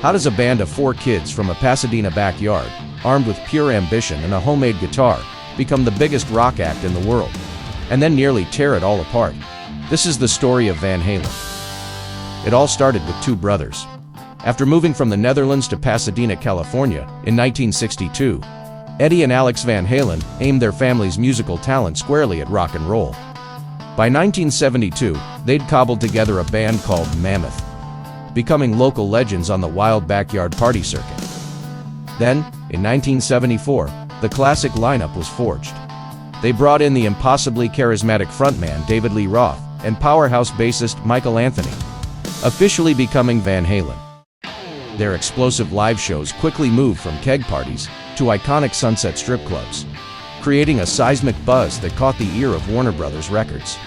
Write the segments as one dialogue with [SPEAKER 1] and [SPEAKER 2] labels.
[SPEAKER 1] How does a band of 4 kids from a Pasadena backyard, armed with pure ambition and a homemade guitar, become the biggest rock act in the world, and then nearly tear it all apart? This is the story of Van Halen. It all started with 2 brothers. After moving from the Netherlands to Pasadena, California, in 1962, Eddie and Alex Van Halen aimed their family's musical talent squarely at rock and roll. By 1972, they'd cobbled together a band called Mammoth, becoming local legends on the wild backyard party circuit. Then, in 1974, the classic lineup was forged. They brought in the impossibly charismatic frontman David Lee Roth and powerhouse bassist Michael Anthony, officially becoming Van Halen. Their explosive live shows quickly moved from keg parties to iconic Sunset strip clubs, creating a seismic buzz that caught the ear of Warner Brothers Records.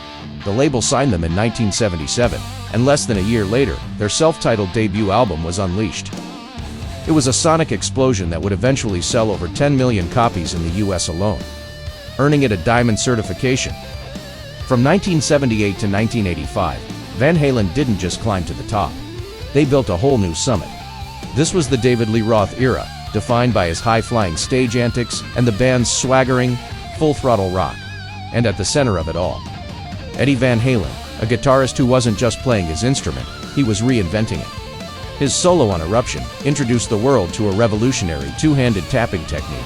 [SPEAKER 1] The label signed them in 1977, and less than a year later, their self-titled debut album was unleashed. It was a sonic explosion that would eventually sell over 10 million copies in the US alone, earning it a diamond certification. From 1978 to 1985, Van Halen didn't just climb to the top. They built a whole new summit. This was the David Lee Roth era, defined by his high-flying stage antics and the band's swaggering, full-throttle rock. And at the center of it all, Eddie Van Halen, a guitarist who wasn't just playing his instrument, he was reinventing it. His solo on Eruption introduced the world to a revolutionary 2-handed tapping technique,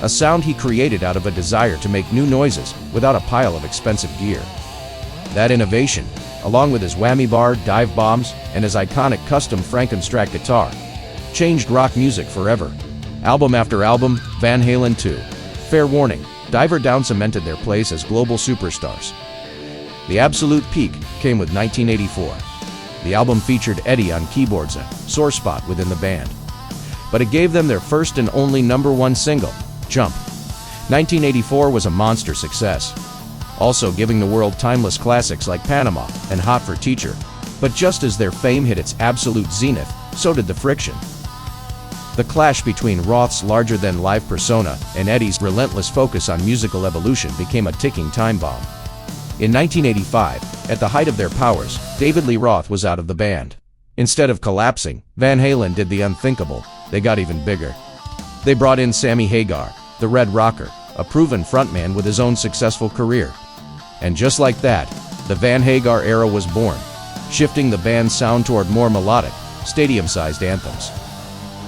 [SPEAKER 1] a sound he created out of a desire to make new noises without a pile of expensive gear. That innovation, along with his whammy bar, dive bombs, and his iconic custom Frankenstein guitar, changed rock music forever. Album after album, Van Halen 2, Fair Warning, Diver Down cemented their place as global superstars. The absolute peak came with 1984. The album featured Eddie on keyboards, a sore spot within the band. But it gave them their first and only #1 single, Jump. 1984 was a monster success, also giving the world timeless classics like Panama and Hot for Teacher. But just as their fame hit its absolute zenith, so did the friction. The clash between Roth's larger-than-life persona and Eddie's relentless focus on musical evolution became a ticking time bomb. In 1985, at the height of their powers, David Lee Roth was out of the band. Instead of collapsing, Van Halen did the unthinkable. They got even bigger. They brought in Sammy Hagar, the Red Rocker, a proven frontman with his own successful career. And just like that, the Van Hagar era was born, shifting the band's sound toward more melodic, stadium-sized anthems.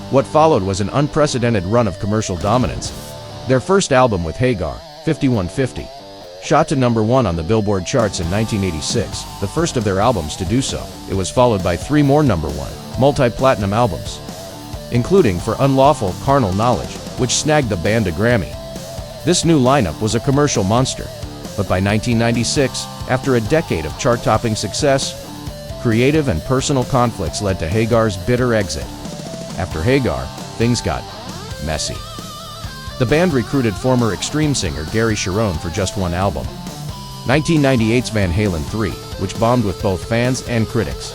[SPEAKER 1] What followed was an unprecedented run of commercial dominance. Their first album with Hagar, 5150, shot to #1 on the Billboard charts in 1986, the first of their albums to do so. It was followed by 3 more #1 multi-platinum albums, including For Unlawful Carnal Knowledge, which snagged the band a Grammy. This new lineup was a commercial monster, but by 1996, after a decade of chart-topping success, creative and personal conflicts led to Hagar's bitter exit. After Hagar, things got messy. The band recruited former Extreme singer Gary Cherone for just 1 album, 1998's Van Halen 3, which bombed with both fans and critics.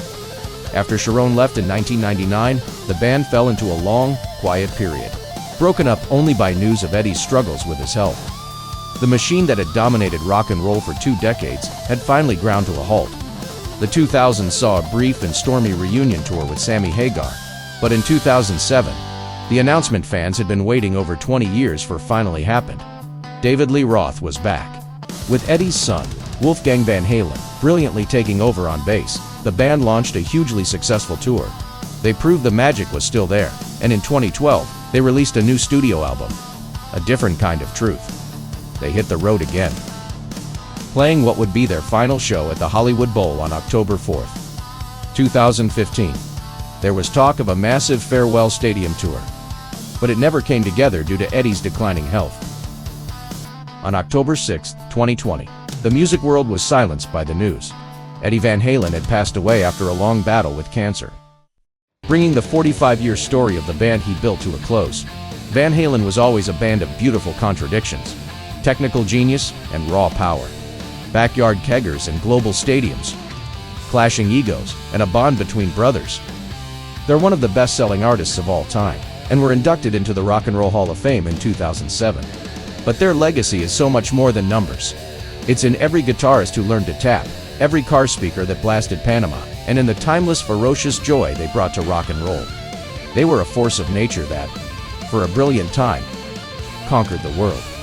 [SPEAKER 1] After Cherone left in 1999, the band fell into a long, quiet period, broken up only by news of Eddie's struggles with his health. The machine that had dominated rock and roll for 2 decades had finally ground to a halt. The 2000s saw a brief and stormy reunion tour with Sammy Hagar, but in 2007, the announcement fans had been waiting over 20 years for finally happened. David Lee Roth was back. With Eddie's son, Wolfgang Van Halen, brilliantly taking over on bass, the band launched a hugely successful tour. They proved the magic was still there, and in 2012, they released a new studio album, A Different Kind of Truth. They hit the road again, playing what would be their final show at the Hollywood Bowl on October 4th, 2015. There was talk of a massive farewell stadium tour, but it never came together due to Eddie's declining health. On October 6, 2020, the music world was silenced by the news. Eddie Van Halen had passed away after a long battle with cancer, bringing the 45-year story of the band he built to a close. Van Halen was always a band of beautiful contradictions, technical genius and raw power, backyard keggers and global stadiums, clashing egos, and a bond between brothers. They're one of the best-selling artists of all time, and were inducted into the Rock and Roll Hall of Fame in 2007. But their legacy is so much more than numbers. It's in every guitarist who learned to tap, every car speaker that blasted Panama, and in the timeless, ferocious joy they brought to rock and roll. They were a force of nature that, for a brilliant time, conquered the world.